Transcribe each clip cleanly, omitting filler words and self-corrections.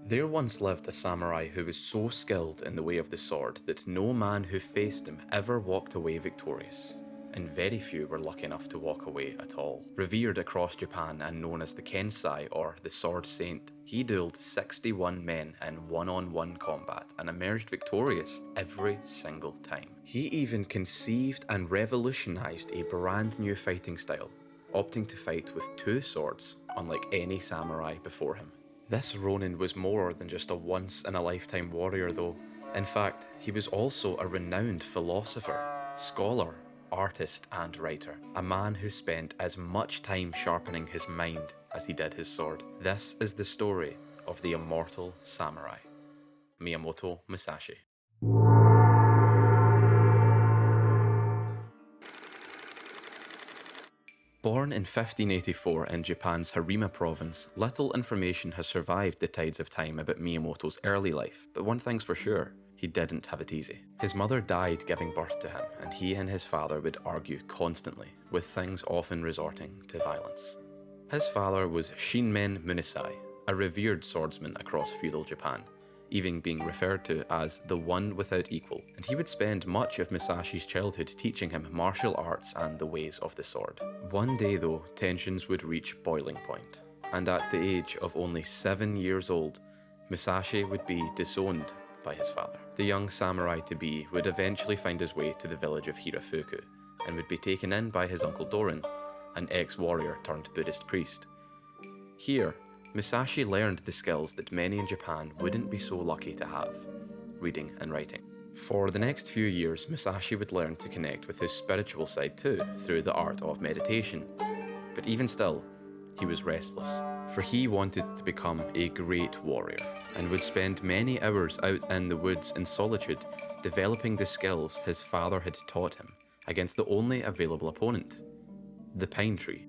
There once lived a samurai who was so skilled in the way of the sword that no man who faced him ever walked away victorious, and very few were lucky enough to walk away at all. Revered across Japan and known as the Kensai or the Sword Saint, he duelled 61 men in one-on-one combat and emerged victorious every single time. He even conceived and revolutionized a brand new fighting style, opting to fight with two swords, unlike any samurai before him. This Ronin was more than just a once-in-a-lifetime warrior though. In fact, he was also a renowned philosopher, scholar, artist and writer, a man who spent as much time sharpening his mind as he did his sword. This is the story of the Immortal Samurai, Miyamoto Musashi. Born in 1584 in Japan's Harima province, little information has survived the tides of time about Miyamoto's early life, but one thing's for sure, he didn't have it easy. His mother died giving birth to him, and he and his father would argue constantly, with things often resorting to violence. His father was Shinmen Munisai, a revered swordsman across feudal Japan, even being referred to as the one without equal, and he would spend much of Musashi's childhood teaching him martial arts and the ways of the sword. One day though, tensions would reach boiling point, and at the age of only 7 years old, Musashi would be disowned by his father. The young samurai-to-be would eventually find his way to the village of Hirafuku, and would be taken in by his uncle Doran, an ex-warrior turned Buddhist priest. Here, Musashi learned the skills that many in Japan wouldn't be so lucky to have: reading and writing. For the next few years, Musashi would learn to connect with his spiritual side too, through the art of meditation. But even still, he was restless, for he wanted to become a great warrior, and would spend many hours out in the woods in solitude, developing the skills his father had taught him, against the only available opponent, the pine tree.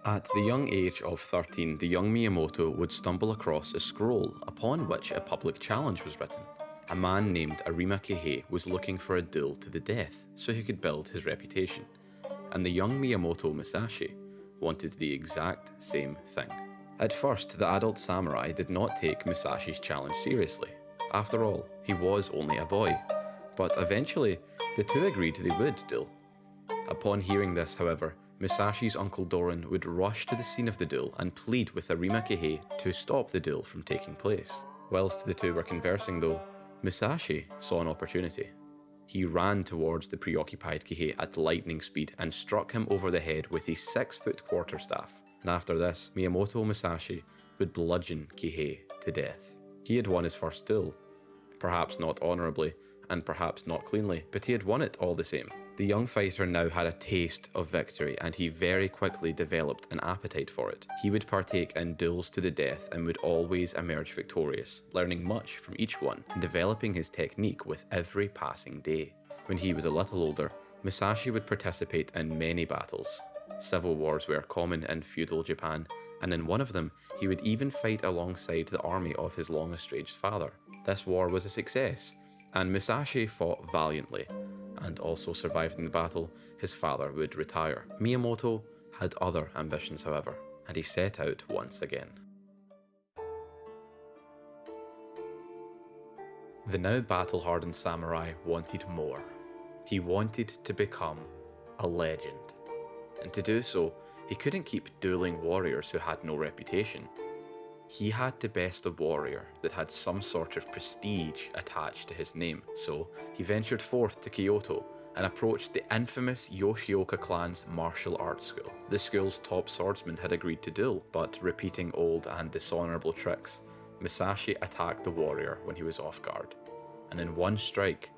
At the young age of 13, the young Miyamoto would stumble across a scroll upon which a public challenge was written. A man named Arima Kehei was looking for a duel to the death so he could build his reputation, and the young Miyamoto Musashi wanted the exact same thing. At first, the adult samurai did not take Musashi's challenge seriously. After all, he was only a boy, but eventually the two agreed they would duel. Upon hearing this, however, Musashi's uncle Doran would rush to the scene of the duel and plead with Arima Kehei to stop the duel from taking place. Whilst the two were conversing though, Musashi saw an opportunity. He ran towards the preoccupied Kehei at lightning speed and struck him over the head with a 6-foot quarterstaff. And after this, Miyamoto Musashi would bludgeon Kehei to death. He had won his first duel. Perhaps not honourably, and perhaps not cleanly, but he had won it all the same. The young fighter now had a taste of victory, and he very quickly developed an appetite for it. He would partake in duels to the death and would always emerge victorious, learning much from each one and developing his technique with every passing day. When he was a little older, Musashi would participate in many battles. Civil wars were common in feudal Japan, and in one of them, he would even fight alongside the army of his long-estranged father. This war was a success, and Musashi fought valiantly, and also survived in the battle. His father would retire. Miyamoto had other ambitions, however, and he set out once again. The now battle-hardened samurai wanted more. He wanted to become a legend. And to do so, he couldn't keep dueling warriors who had no reputation. He had to best a warrior that had some sort of prestige attached to his name, so he ventured forth to Kyoto and approached the infamous Yoshioka clan's martial arts school. The school's top swordsman had agreed to duel, but repeating old and dishonourable tricks, Musashi attacked the warrior when he was off guard, and in one strike,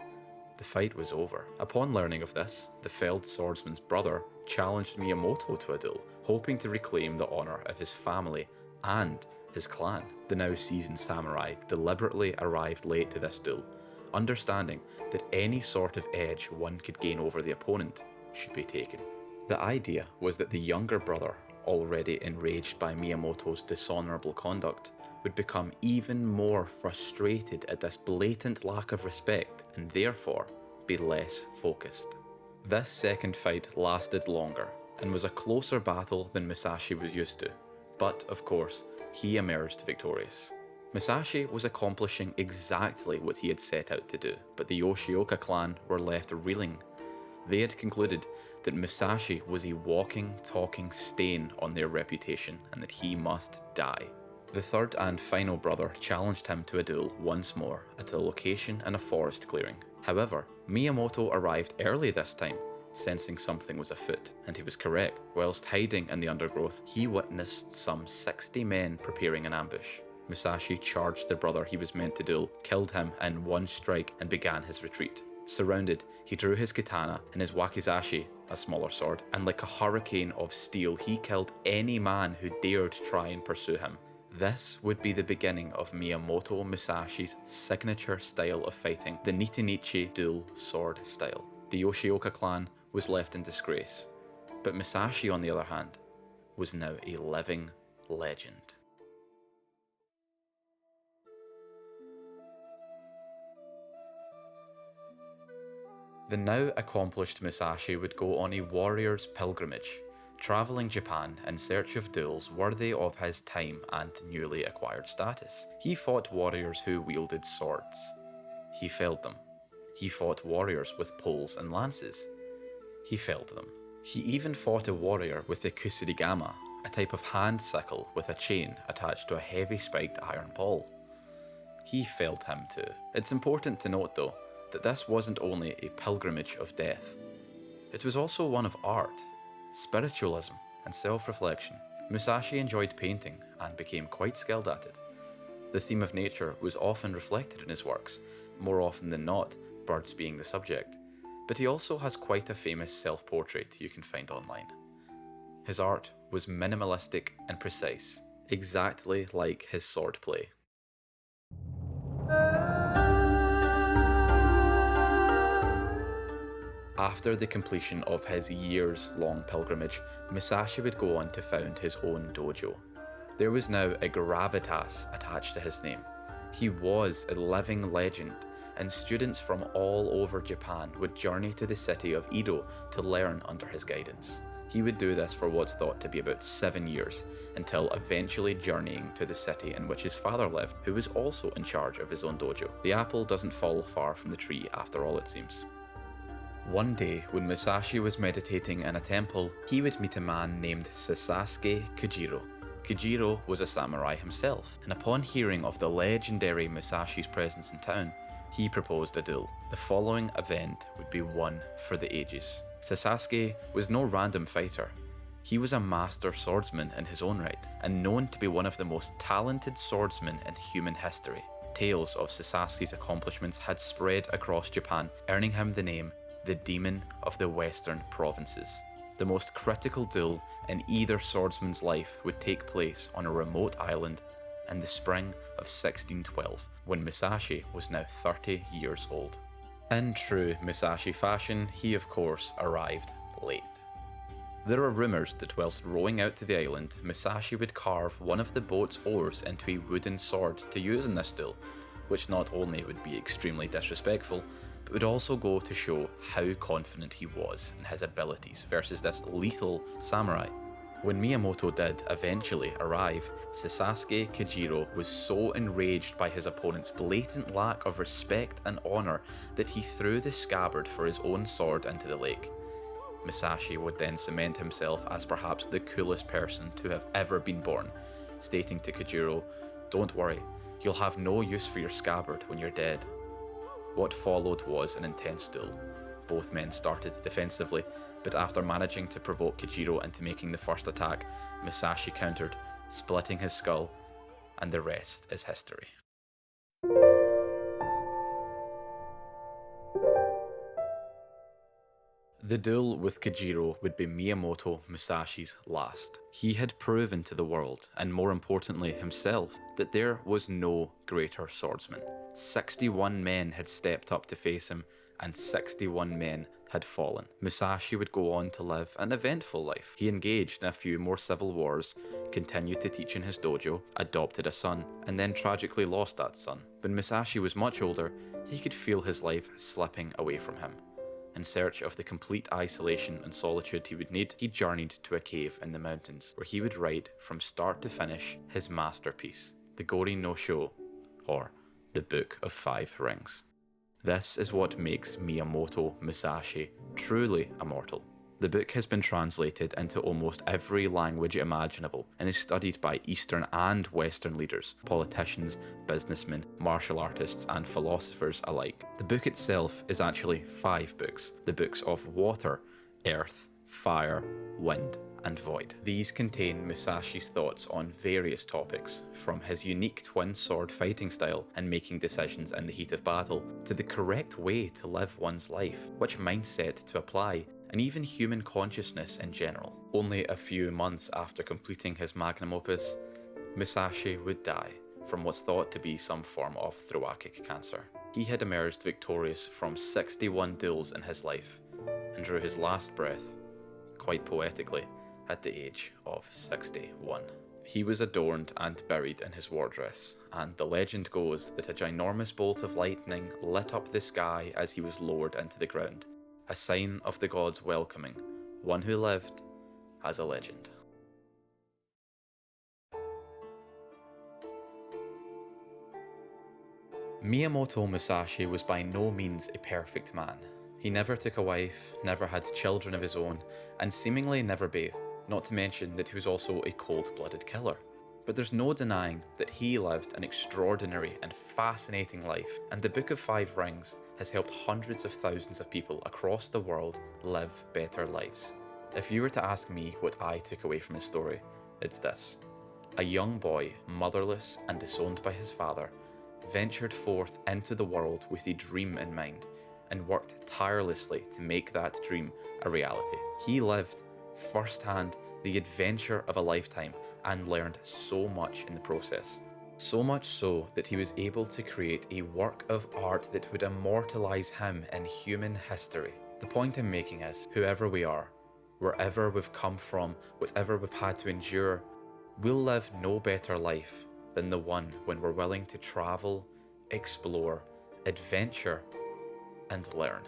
the fight was over. Upon learning of this, the felled swordsman's brother challenged Miyamoto to a duel, hoping to reclaim the honour of his family and his clan. The now seasoned samurai deliberately arrived late to this duel, understanding that any sort of edge one could gain over the opponent should be taken. The idea was that the younger brother, already enraged by Miyamoto's dishonourable conduct, would become even more frustrated at this blatant lack of respect and therefore be less focused. This second fight lasted longer and was a closer battle than Musashi was used to, but of course, he emerged victorious. Musashi was accomplishing exactly what he had set out to do, but the Yoshioka clan were left reeling. They had concluded that Musashi was a walking, talking stain on their reputation and that he must die. The third and final brother challenged him to a duel once more at a location in a forest clearing. However, Miyamoto arrived early this time, sensing something was afoot, and he was correct. Whilst hiding in the undergrowth, he witnessed some 60 men preparing an ambush. Musashi charged the brother he was meant to duel, killed him in one strike, and began his retreat. Surrounded, he drew his katana and his wakizashi, a smaller sword, and like a hurricane of steel, he killed any man who dared try and pursue him. This would be the beginning of Miyamoto Musashi's signature style of fighting, the Nitanichi dual sword style. The Yoshioka clan was left in disgrace, but Musashi, on the other hand, was now a living legend. The now accomplished Musashi would go on a warrior's pilgrimage, travelling Japan in search of duels worthy of his time and newly acquired status. He fought warriors who wielded swords. He failed them. He fought warriors with poles and lances. He failed them. He even fought a warrior with the kusarigama, a type of hand sickle with a chain attached to a heavy spiked iron ball. He failed him too. It's important to note though, that this wasn't only a pilgrimage of death. It was also one of art, spiritualism, and self-reflection. Musashi enjoyed painting and became quite skilled at it. The theme of nature was often reflected in his works, more often than not, birds being the subject. But he also has quite a famous self-portrait you can find online. His art was minimalistic and precise, exactly like his swordplay. After the completion of his years-long pilgrimage, Musashi would go on to found his own dojo. There was now a gravitas attached to his name. He was a living legend, and students from all over Japan would journey to the city of Edo to learn under his guidance. He would do this for what's thought to be about 7 years, until eventually journeying to the city in which his father lived, who was also in charge of his own dojo. The apple doesn't fall far from the tree after all, it seems. One day, when Musashi was meditating in a temple, he would meet a man named Sasuke Kujiro. Kujiro was a samurai himself, and upon hearing of the legendary Musashi's presence in town, he proposed a duel. The following event would be one for the ages. Sasuke was no random fighter. He was a master swordsman in his own right, and known to be one of the most talented swordsmen in human history. Tales of Sasuke's accomplishments had spread across Japan, earning him the name the Demon of the Western Provinces. The most critical duel in either swordsman's life would take place on a remote island in the spring of 1612, when Musashi was now 30 years old. In true Musashi fashion, he of course arrived late. There are rumours that whilst rowing out to the island, Musashi would carve one of the boat's oars into a wooden sword to use in this duel, which not only would be extremely disrespectful, but would also go to show how confident he was in his abilities versus this lethal samurai. When Miyamoto did eventually arrive, Sasuke Kujiro was so enraged by his opponent's blatant lack of respect and honour that he threw the scabbard for his own sword into the lake. Musashi would then cement himself as perhaps the coolest person to have ever been born, stating to Kujiro, "Don't worry, you'll have no use for your scabbard when you're dead." What followed was an intense duel. Both men started defensively, but after managing to provoke Kujiro into making the first attack, Musashi countered, splitting his skull, and the rest is history. The duel with Kujiro would be Miyamoto Musashi's last. He had proven to the world, and more importantly himself, that there was no greater swordsman. 61 men had stepped up to face him, and 61 men had fallen. Musashi would go on to live an eventful life. He engaged in a few more civil wars, continued to teach in his dojo, adopted a son, and then tragically lost that son. When Musashi was much older, he could feel his life slipping away from him. In search of the complete isolation and solitude he would need, he journeyed to a cave in the mountains, where he would write from start to finish his masterpiece, the Gori no Sho, or the Book of Five Rings. This is what makes Miyamoto Musashi truly immortal. The book has been translated into almost every language imaginable and is studied by Eastern and Western leaders, politicians, businessmen, martial artists, and philosophers alike. The book itself is actually 5 books, the books of water, earth, fire, wind, and void. These contain Musashi's thoughts on various topics, from his unique twin sword fighting style and making decisions in the heat of battle, to the correct way to live one's life, which mindset to apply, and even human consciousness in general. Only a few months after completing his magnum opus, Musashi would die from what's thought to be some form of thoracic cancer. He had emerged victorious from 61 duels in his life, and drew his last breath, quite poetically, at the age of 61. He was adorned and buried in his war dress, and the legend goes that a ginormous bolt of lightning lit up the sky as he was lowered into the ground, a sign of the gods welcoming one who lived as a legend. Miyamoto Musashi was by no means a perfect man. He never took a wife, never had children of his own, and seemingly never bathed, not to mention that he was also a cold-blooded killer. But there's no denying that he lived an extraordinary and fascinating life, and the Book of Five Rings has helped hundreds of thousands of people across the world live better lives. If you were to ask me what I took away from his story, it's this. A young boy, motherless and disowned by his father, ventured forth into the world with a dream in mind, and worked tirelessly to make that dream a reality. He lived firsthand the adventure of a lifetime and learned so much in the process. So much so that he was able to create a work of art that would immortalize him in human history. The point I'm making is, whoever we are, wherever we've come from, whatever we've had to endure, we'll live no better life than the one when we're willing to travel, explore, adventure, and learn.